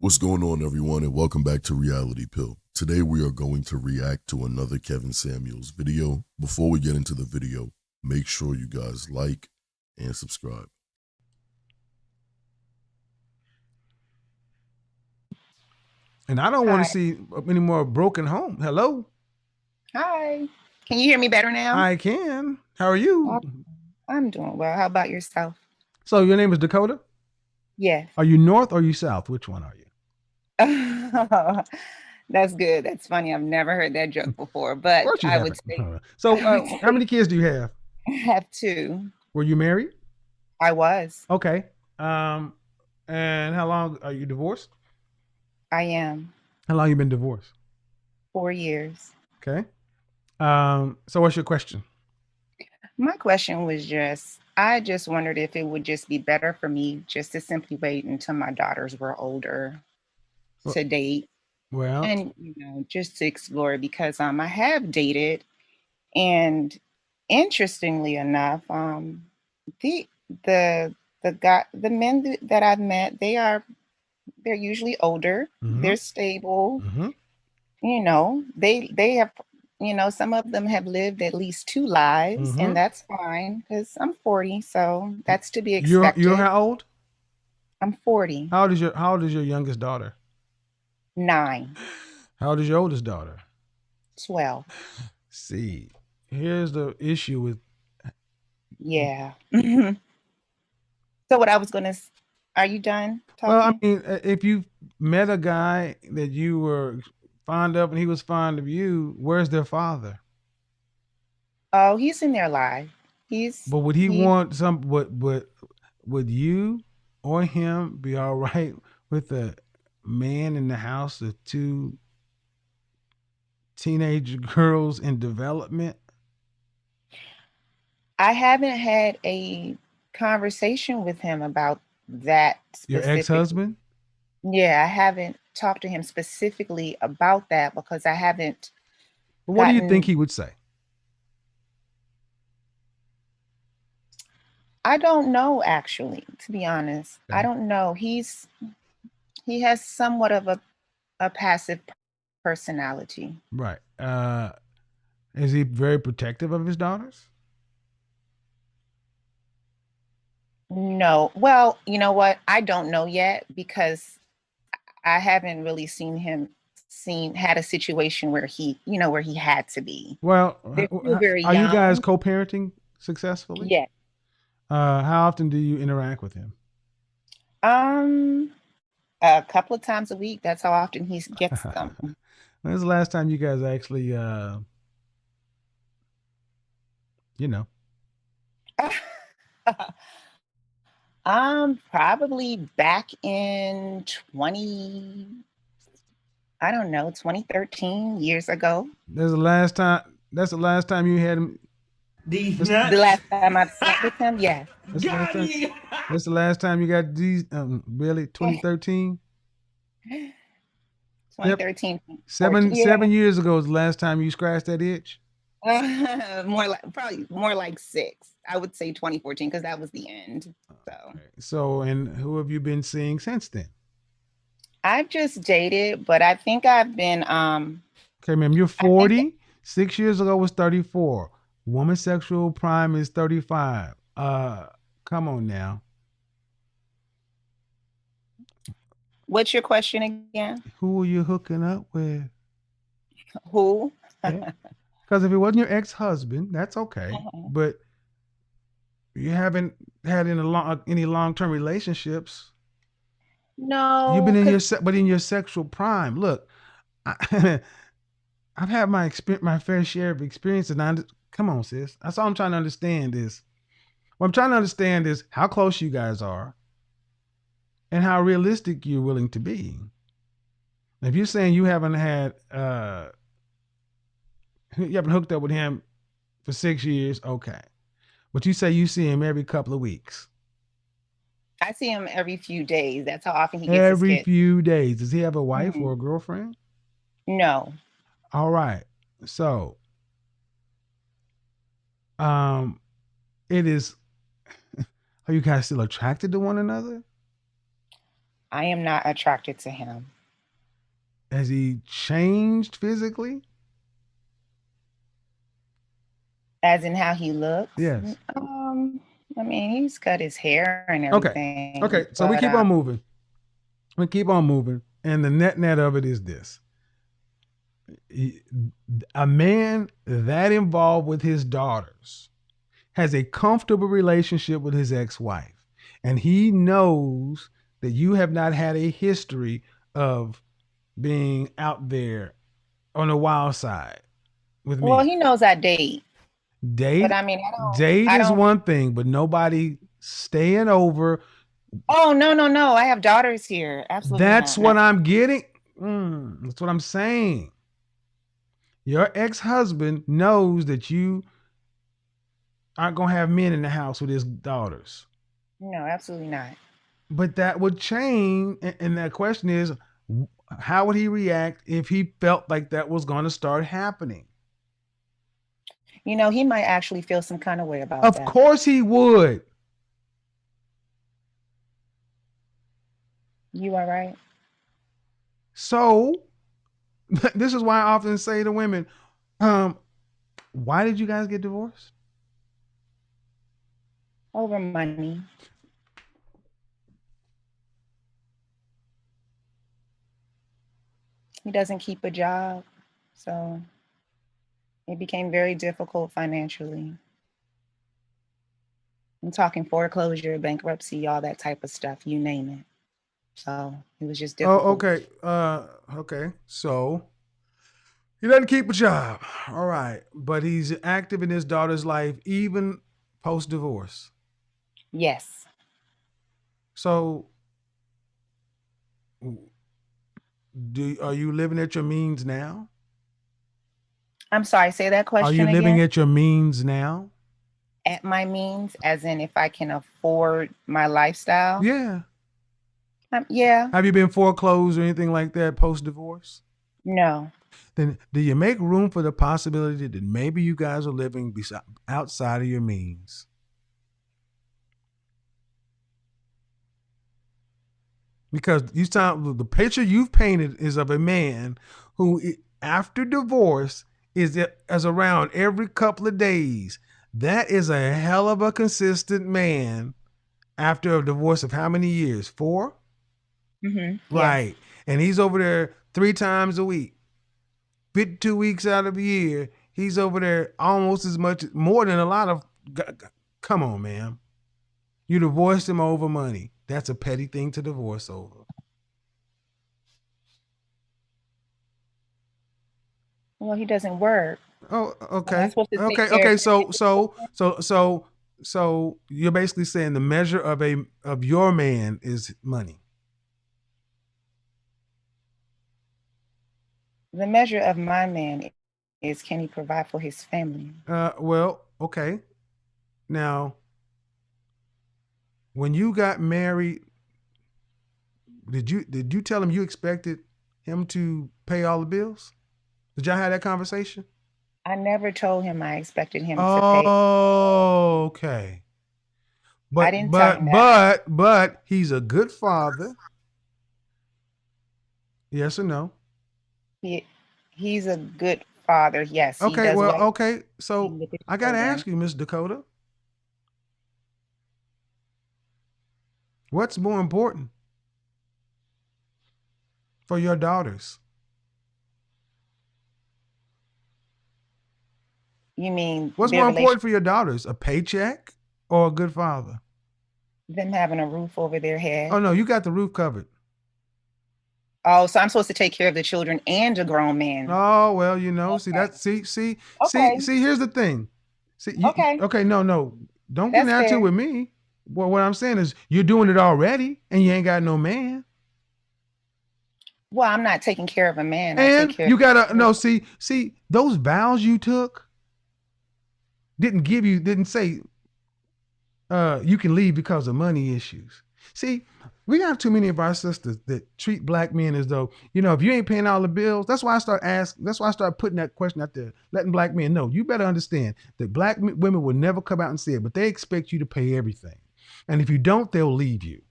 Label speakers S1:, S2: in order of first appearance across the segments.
S1: What's going on, everyone, and welcome back to Reality Pill. Today, we are going to react to another Kevin Samuels video. Before we get into the video, make sure you guys like and subscribe.
S2: And I don't want
S3: Hi.
S2: to see any more broken home. Hello?
S3: Hi. Can you hear me better now?
S2: I can. How are you?
S3: I'm doing well. How about yourself?
S2: So your name is Dakota?
S3: Yes.
S2: Are you north or are you south? Which one are you?
S3: That's good. That's funny. I've never heard that joke before,
S2: Of
S3: but
S2: course you
S3: I would
S2: haven't.
S3: say
S2: So
S3: I would
S2: how
S3: say
S2: many kids do you have?
S3: I have two.
S2: Were you married?
S3: I was.
S2: Okay. Um, and how long are you divorced?
S3: I am.
S2: How long you been divorced?
S3: 4 years.
S2: Okay. So what's your question?
S3: My question was I just wondered if it would just be better for me just to simply wait until my daughters were older
S2: Well,
S3: to date
S2: well,
S3: and just to explore because I have dated. And interestingly enough, the the the men that I've met, they're usually older,
S2: mm-hmm,
S3: they're stable,
S2: mm-hmm.
S3: they have, some of them have lived at least two lives,
S2: Mm-hmm.
S3: and that's fine because I'm 40, so that's to be
S2: You're
S3: expected.
S2: how old?
S3: I'm 40.
S2: How old is your youngest daughter?
S3: 9,
S2: How old is your oldest daughter?
S3: 12.
S2: See, here's the issue with.
S3: Yeah. So what I was gonna, are you done
S2: Well, I
S3: talking?
S2: mean, if you met a guy that you were fond of and he was fond of you, where's their father?
S3: Oh, he's in their life. He's
S2: But would he
S3: he
S2: want some? Would you or him be all right with a man in the house with two teenage girls in development?
S3: I haven't had a conversation with him about that
S2: Your
S3: specifically.
S2: ex-husband?
S3: Yeah, I haven't talked to him specifically about that because I haven't
S2: But what do you think
S3: gotten,
S2: he would say?
S3: I don't know actually, to be honest. I
S2: Okay.
S3: don't know. He has somewhat of a passive personality.
S2: Right. Is he very protective of his daughters?
S3: No. Well, you know what? I don't know yet because I haven't really seen had a situation where where he had to be.
S2: Well,
S3: They're still very
S2: are you guys
S3: young.
S2: co-parenting successfully?
S3: Yeah.
S2: How often do you interact with him?
S3: Um, a couple of times a week. That's how often he gets them.
S2: When's the last time you guys actually, you know,
S3: Probably back in I don't know, 2013, years ago.
S2: there's the last time. That's the last time you had him.
S4: These
S2: That's,
S3: The
S4: nuts.
S3: last time I've spent with him, yes.
S2: that's the last
S4: Got
S2: time.
S4: you.
S2: That's the last time you got these. Really, 2013. Yep,
S3: 2013,
S2: seven
S3: 14.
S2: seven
S3: Yeah.
S2: years ago is the last time you scratched that itch.
S3: Probably more like 6. I would say 2014 because that was the end. So
S2: Right. So, and who have you been seeing since then?
S3: I've just dated, but I think I've been
S2: Okay, ma'am, you're
S3: I think
S2: 40. 6 years ago was 34. Woman sexual prime is 35. Come on now.
S3: what's your question again?
S2: Who are you hooking up with?
S3: Who?
S2: Yeah. Because if it wasn't your ex-husband, that's okay. But you haven't had any long-term relationships. You've been
S3: No,
S2: in
S3: because
S2: but in your sexual prime. Look, I, I've had my fair share of experiences. And come on, sis. That's all I'm trying to understand is what I'm trying to understand is how close you guys are and how realistic you're willing to be. If you're saying you haven't hooked up with him for 6 years, okay. But you say you see him every couple of weeks.
S3: I see him every few days. That's how often he gets his
S2: Every
S3: kids.
S2: few days. Does he have a wife or
S3: Mhm.
S2: a girlfriend?
S3: No.
S2: All right. So, um, it is. Are you guys still attracted to one another?
S3: I am not attracted to him.
S2: Has he changed physically?
S3: As in how he looks?
S2: Yes.
S3: I mean, he's cut his hair and
S2: Okay.
S3: everything.
S2: Okay. So we
S3: But
S2: keep on moving. We keep on moving. And the net of it is this. A man that involved with his daughters has a comfortable relationship with his ex-wife. And he knows that you have not had a history of being out there on the wild side with
S3: well,
S2: me.
S3: he knows I date. But
S2: Date
S3: I mean,
S2: date
S3: I
S2: is
S3: don't.
S2: one thing, but nobody staying over.
S3: Oh, no. I have daughters here. Absolutely
S2: That's
S3: not.
S2: what I'm getting. That's what I'm saying. Your ex-husband knows that you aren't gonna have men in the house with his daughters.
S3: No, absolutely not.
S2: But that would change. And that question is, how would he react if he felt like that was going to start happening?
S3: He might actually feel some kind of way about
S2: Of
S3: that.
S2: course he would.
S3: You are right.
S2: So this is why I often say to women, why did you guys get divorced?
S3: Over money. He doesn't keep a job. So it became very difficult financially. I'm talking foreclosure, bankruptcy, all that type of stuff, you name it. So it was just
S2: Oh,
S3: difficult.
S2: okay. Okay. So he doesn't keep a job. All right. But he's active in his daughter's life, even post divorce.
S3: Yes.
S2: So are you living at your means now?
S3: I'm sorry, say that
S2: Are you
S3: question
S2: living
S3: again.
S2: at your means now?
S3: At my means, as in if I can afford my lifestyle.
S2: Yeah.
S3: Yeah.
S2: Have you been foreclosed or anything like that post divorce?
S3: No.
S2: Then do you make room for the possibility that maybe you guys are living outside of your means? Because the picture you've painted is of a man who, after divorce, is around every couple of days. That is a hell of a consistent man after a divorce of how many years? 4?
S3: Mm-hmm. Yes.
S2: Right. And he's over there 3 times a week. 52 weeks out of the year, he's over there almost as much, more than a lot of. Come on, man. You divorced him over money. That's a petty thing to divorce over.
S3: Well, he doesn't work.
S2: Oh,
S3: Am I
S2: okay.
S3: supposed to take care of
S2: Okay.
S3: him and his
S2: So you're basically saying the measure of your man is money.
S3: The measure of my man is, can he provide for his family?
S2: Well, okay. Now, when you got married, did you tell him you expected him to pay all the bills? Did y'all have that conversation?
S3: I never told him I expected him to pay.
S2: Oh, okay.
S3: I
S2: But
S3: didn't tell
S2: but
S3: him that.
S2: but he's a good father. Yes or no?
S3: He's a good father. Yes, he
S2: Okay,
S3: does
S2: well,
S3: what
S2: okay. So
S3: with his
S2: I gotta
S3: children.
S2: ask you, Miss Dakota, what's more important for your daughters?
S3: You mean
S2: What's
S3: their
S2: more
S3: relation,
S2: important for your daughters, a paycheck or a good father?
S3: them having a roof over their
S2: Oh
S3: head?
S2: no, you got the roof covered.
S3: Oh, so I'm supposed to take care of the children and a grown man.
S2: Oh well, see
S3: Okay.
S2: that. See. Here's the thing.
S3: Okay.
S2: Okay, no, don't get an
S3: That's
S2: attitude
S3: fair.
S2: with me. Well, what I'm saying is you're doing it already, and you ain't got no man.
S3: Well, I'm not taking care of a man. I take
S2: And
S3: care of
S2: you gotta
S3: the
S2: no see those vows you took didn't say you can leave because of money issues. See, we got too many of our sisters that treat black men as though, if you ain't paying all the bills. That's why I start putting that question out there, letting black men know. You better understand that black women will never come out and say it, but they expect you to pay everything. And if you don't, they'll leave you.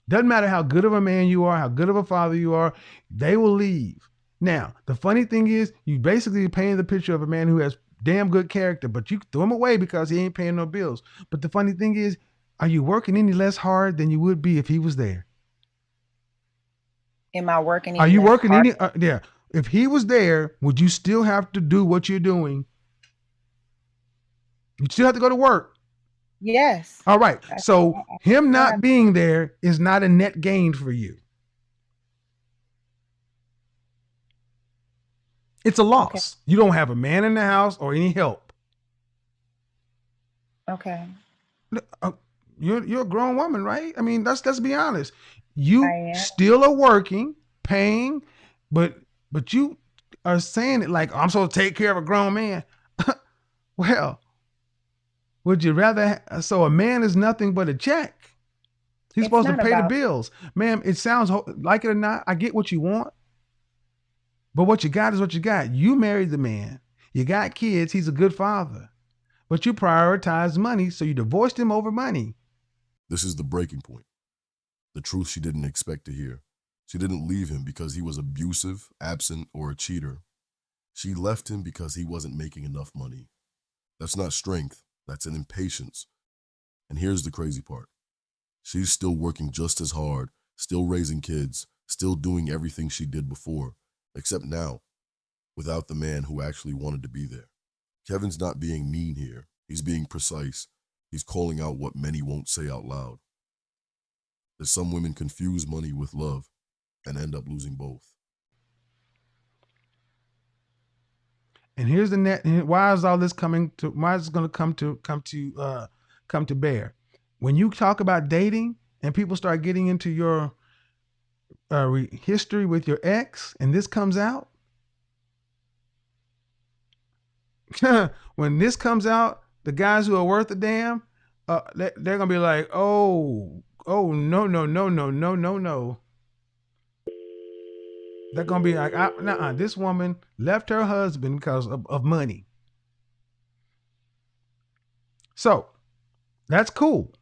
S2: Doesn't matter how good of a man you are, how good of a father you are, they will leave. Now, the funny thing is, you basically painted the picture of a man who has damn good character, but you throw him away because he ain't paying no bills. But the funny thing is, are you working any less hard than you would be if he was there?
S3: Am I working
S2: Are
S3: any
S2: you
S3: less
S2: working
S3: hard?
S2: any? Yeah. If he was there, would you still have to do what you're doing? You still have to go to work.
S3: Yes.
S2: All right.
S3: I,
S2: So
S3: I
S2: him
S3: still
S2: not
S3: have.
S2: being there is not a net gain for you. It's a
S3: Okay.
S2: loss. You don't have a man in the house or any help.
S3: Okay.
S2: Uh, you're a grown woman, right? I mean, let's be honest.
S3: I
S2: You
S3: am.
S2: still are working, paying, but you are saying it like, I'm supposed to take care of a grown man. Well, would you rather? So a man is nothing but a check. He's
S3: It's
S2: supposed to
S3: not
S2: pay the
S3: about.
S2: bills, ma'am. It sounds like it or not. I get what you want, but what you got is what you got. You married the man. You got kids. He's a good father, but you prioritize money, so you divorced him over money.
S1: This is the breaking point. The truth she didn't expect to hear. She didn't leave him because he was abusive, absent, or a cheater. She left him because he wasn't making enough money. That's not strength, that's an impatience. And here's the crazy part. She's still working just as hard, still raising kids, still doing everything she did before, except now, without the man who actually wanted to be there. Kevin's not being mean here. He's being precise. He's calling out what many won't say out loud. That some women confuse money with love and end up losing both.
S2: And here's the net. Why is all this coming to? Why is it going to come to bear? When you talk about dating and people start getting into your history with your ex, and this comes out, when this comes out, the guys who are worth a damn, they're gonna be like, oh, no, no, no, no, no, no, no. They're gonna be like, nah, this woman left her husband because of money. So that's cool.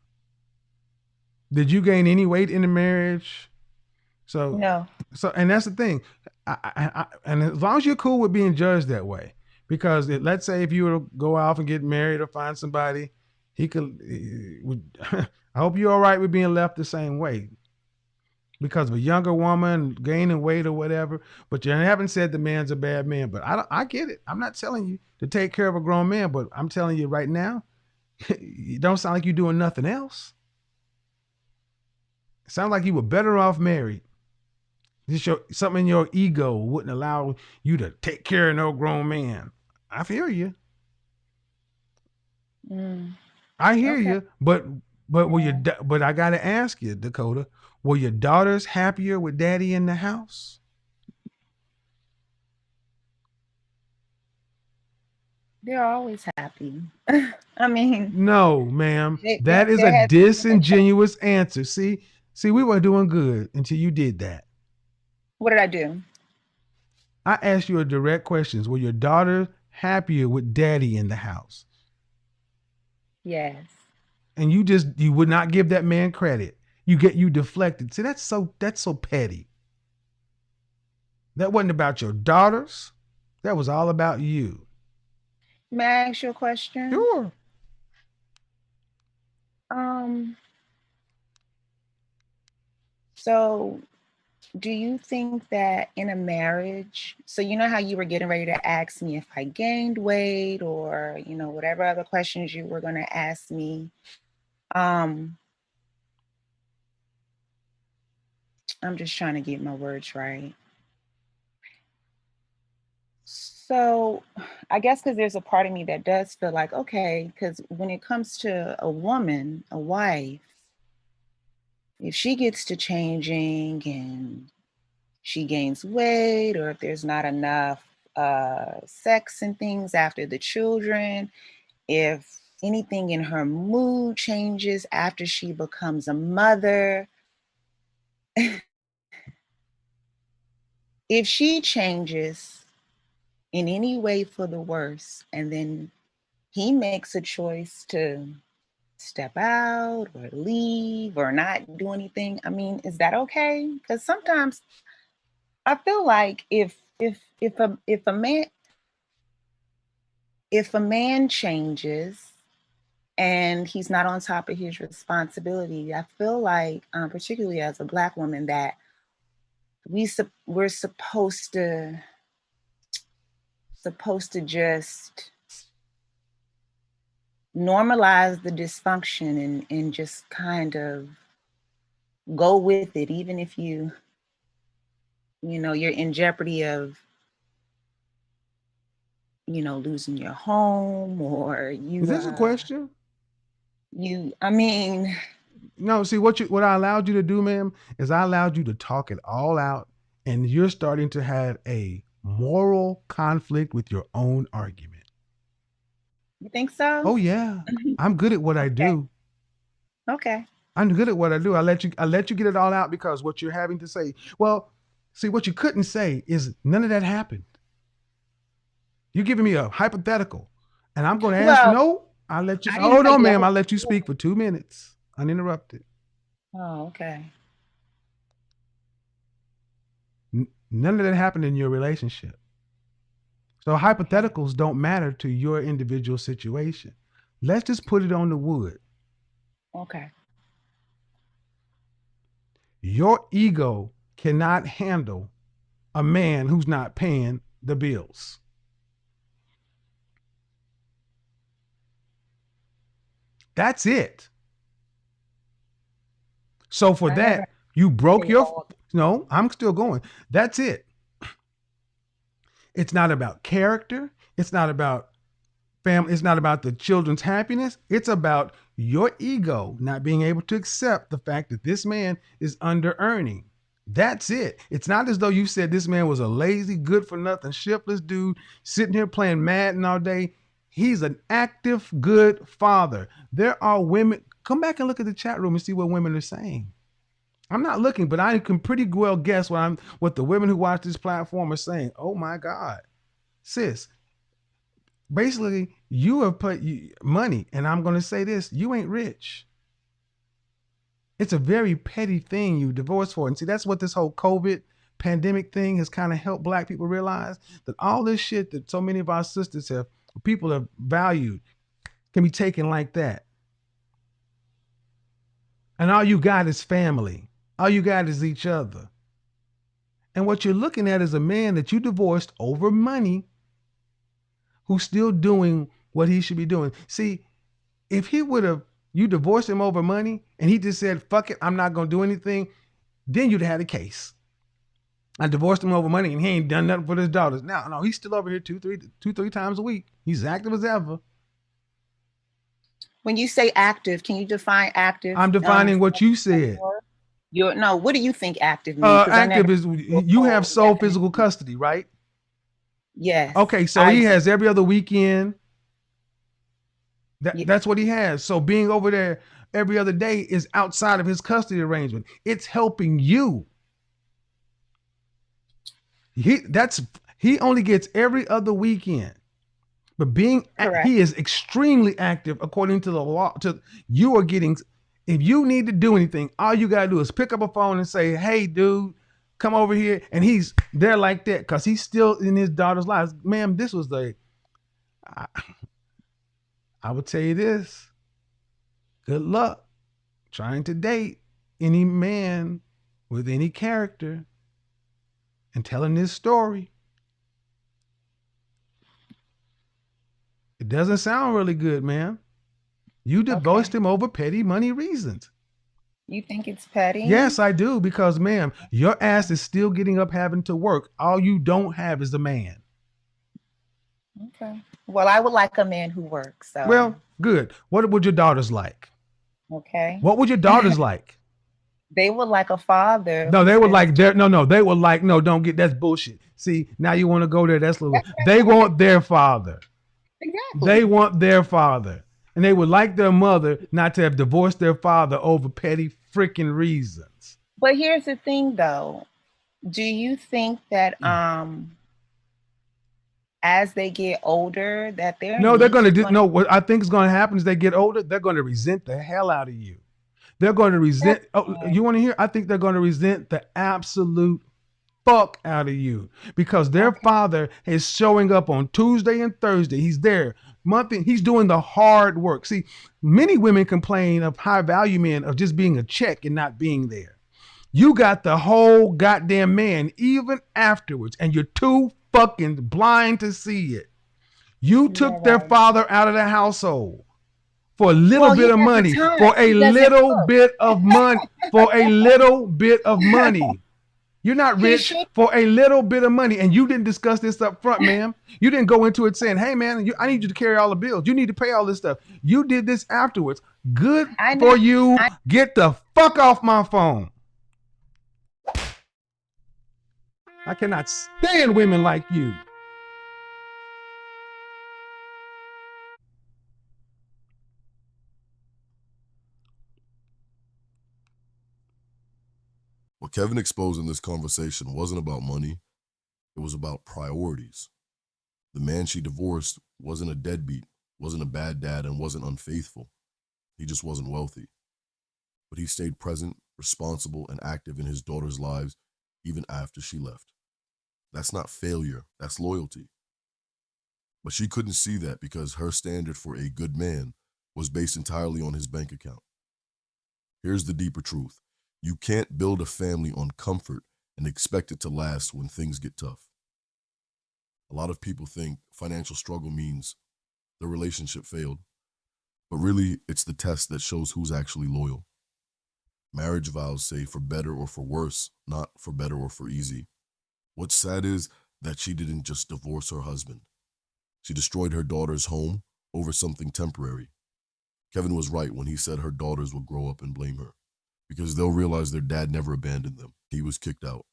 S2: Did you gain any weight in the marriage? So,
S3: No.
S2: and that's the thing. And as long as you're cool with being judged that way, because let's say if you were to go off and get married or find somebody, he could. I hope you're all right with being left the same way because of a younger woman gaining weight or whatever. But you haven't said the man's a bad man. But I get it. I'm not telling you to take care of a grown man, but I'm telling you right now, you don't sound like you're doing nothing else. It sounds like you were better off married. Something in your ego wouldn't allow you to take care of no grown man. I feel you.
S3: Mm,
S2: I hear
S3: okay.
S2: you. But
S3: Yeah.
S2: but I gotta ask you, Dakota, were your daughters happier with daddy in the house?
S3: They're always happy. I mean,
S2: No, ma'am. That is a
S3: there hasn't been a change.
S2: disingenuous answer. See, we were doing good until you did that.
S3: What did I do?
S2: I asked you a direct question. Were your daughters happier with daddy in the house?
S3: Yes.
S2: And you would not give that man credit. You deflected. See, that's so petty. That wasn't about your daughters. That was all about you.
S3: May I ask you a question?
S2: Sure.
S3: Um, so do you think that in a marriage, so you know how you were getting ready to ask me if I gained weight or, whatever other questions you were going to ask me. Um, I'm just trying to get my words right. So I guess because there's a part of me that does feel like, okay, because when it comes to a woman, a wife, if she gets to changing and she gains weight, or if there's not enough sex and things after the children, if anything in her mood changes after she becomes a mother, if she changes in any way for the worse, and then he makes a choice to step out or leave or not do anything? I mean, is that okay? Because sometimes I feel like if a man changes and he's not on top of his responsibility, I feel like, particularly as a Black woman, that we're supposed to just normalize the dysfunction and just kind of go with it, even if you're in jeopardy of losing your home, or
S2: Is this a question?
S3: I mean,
S2: No, see what I allowed you to do, ma'am, is I allowed you to talk it all out, and you're starting to have a moral conflict with your own argument.
S3: you think so?
S2: Oh yeah. I'm good at what I
S3: Okay.
S2: do.
S3: Okay.
S2: I'm good at what I do. I let you get it all out because what you're having to say. Well, see, what you couldn't say is none of that happened. You're giving me a hypothetical, and I'm going to ask.
S3: Well,
S2: No, I'll let you.
S3: I didn't
S2: Oh
S3: tell
S2: no,
S3: you that
S2: ma'am.
S3: was.
S2: I'll let you speak for 2 minutes uninterrupted.
S3: Oh, okay.
S2: None of that happened in your relationship. So
S3: Okay.
S2: hypotheticals don't matter to your individual situation. Let's just put it on the wood.
S3: Okay.
S2: Your ego cannot handle a man who's not paying the bills. That's it. So for
S3: I never
S2: that, you broke
S3: heard
S2: your.
S3: all.
S2: No, I'm still going. That's it. It's not about character. It's not about family. It's not about the children's happiness. It's about your ego not being able to accept the fact that this man is under earning. That's it. It's not as though you said this man was a lazy, good for nothing, shiftless dude sitting here playing Madden all day. He's an active, good father. There are women. Come back and look at the chat room and see what women are saying. I'm not looking, but I can pretty well guess what the women who watch this platform are saying. Oh my God, sis. Basically, you have put money, and I'm going to say this: you ain't rich. It's a very petty thing you divorced for, and see that's what this whole COVID pandemic thing has kind of helped Black people realize that all this shit that so many of our sisters have, people have valued, can be taken like that, and all you got is family. All you got is each other. And what you're looking at is a man that you divorced over money who's still doing what he should be doing. See, if he would have, you divorced him over money and he just said, fuck it, I'm not going to do anything, then you'd have had a case. I divorced him over money and he ain't done nothing for his daughters. Now, no, he's still over here two, three times a week. He's active as ever.
S3: When you say active, can you define active?
S2: I'm defining what you said.
S3: No, what do you think active means? Because I never
S2: Active is you have sole physical custody, right?
S3: Yes.
S2: Okay, so
S3: I
S2: he
S3: do.
S2: has every other weekend.
S3: Yeah.
S2: That's what he has. So being over there every other day is outside of his custody arrangement. It's helping you. He only gets every other weekend. But
S3: Correct.
S2: he is extremely active according to the law. You are getting, if you need to do anything, all you gotta do is pick up a phone and say, "Hey, dude, come over here," and he's there like that because he's still in his daughter's lives. Ma'am, this was I would tell you this: good luck trying to date any man with any character and telling this story. It doesn't sound really good, ma'am. You divorced him over petty money reasons.
S3: You think it's petty?
S2: Yes, I do, because ma'am, your ass is still getting up having to work. All you don't have is a man.
S3: Okay. Well, I would like a man who works. So.
S2: Well, good. What would your daughters like?
S3: Okay.
S2: What would your daughters like?
S3: They would like a father.
S2: No, they would like their no, they would like, no, don't get, that's bullshit. See, now you want to go there. That's little. They want their father.
S3: Exactly.
S2: They want their father. And they would like their mother not to have divorced their father over petty freaking reasons.
S3: But here's the thing though. Do you think that as they get older that their
S2: No, they're
S3: needs
S2: going to
S3: are
S2: do.
S3: going to
S2: No, what I think is going to happen is they get older. They're going to resent the hell out of you. They're going to resent. Oh, you want to hear? I think they're going to resent the absolute fuck out of you because their
S3: okay.
S2: father is showing up on Tuesday and Thursday. He's there monthly. He's doing the hard work. See, many women complain of high value men of just being a check and not being there. You got the whole goddamn man even afterwards, and you're too fucking blind to see it. You
S3: Yeah,
S2: took their
S3: right.
S2: father out of the household for a little
S3: Well, he
S2: bit of
S3: has a
S2: money,
S3: time.
S2: for a
S3: He doesn't
S2: little
S3: cook.
S2: bit of money, for a little bit of money. You're not
S3: He
S2: rich
S3: should.
S2: for a little bit of money. And you didn't discuss this up front, ma'am. You didn't go into it saying, hey, man, I need you to carry all the bills. You need to pay all this stuff. You did this afterwards. Good
S3: I know.
S2: for you. Get the fuck off my phone. I cannot stand women like you.
S1: What Kevin exposed in this conversation wasn't about money, it was about priorities. The man she divorced wasn't a deadbeat, wasn't a bad dad, and wasn't unfaithful. He just wasn't wealthy. But he stayed present, responsible, and active in his daughter's lives even after she left. That's not failure, that's loyalty. But she couldn't see that because her standard for a good man was based entirely on his bank account. Here's the deeper truth. You can't build a family on comfort and expect it to last when things get tough. A lot of people think financial struggle means the relationship failed, but really it's the test that shows who's actually loyal. Marriage vows say for better or for worse, not for better or for easy. What's sad is that she didn't just divorce her husband. She destroyed her daughter's home over something temporary. Kevin was right when he said her daughters will grow up and blame her because they'll realize their dad never abandoned them. He was kicked out.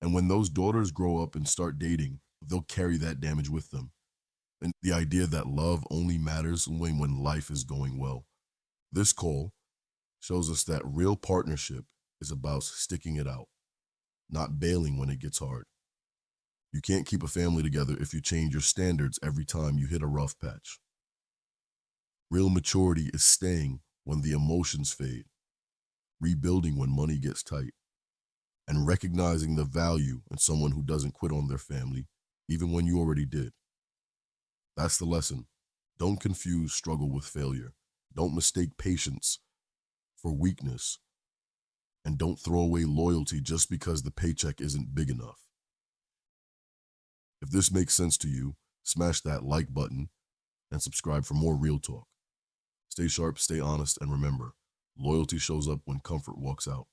S1: And when those daughters grow up and start dating, they'll carry that damage with them. And the idea that love only matters when life is going well. This call shows us that real partnership is about sticking it out, not bailing when it gets hard. You can't keep a family together if you change your standards every time you hit a rough patch. Real maturity is staying when the emotions fade, rebuilding when money gets tight, and recognizing the value in someone who doesn't quit on their family, even when you already did. That's the lesson. Don't confuse struggle with failure. Don't mistake patience for weakness. And don't throw away loyalty just because the paycheck isn't big enough. If this makes sense to you, smash that like button and subscribe for more real talk. Stay sharp, stay honest, and remember, loyalty shows up when comfort walks out.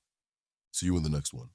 S1: See you in the next one.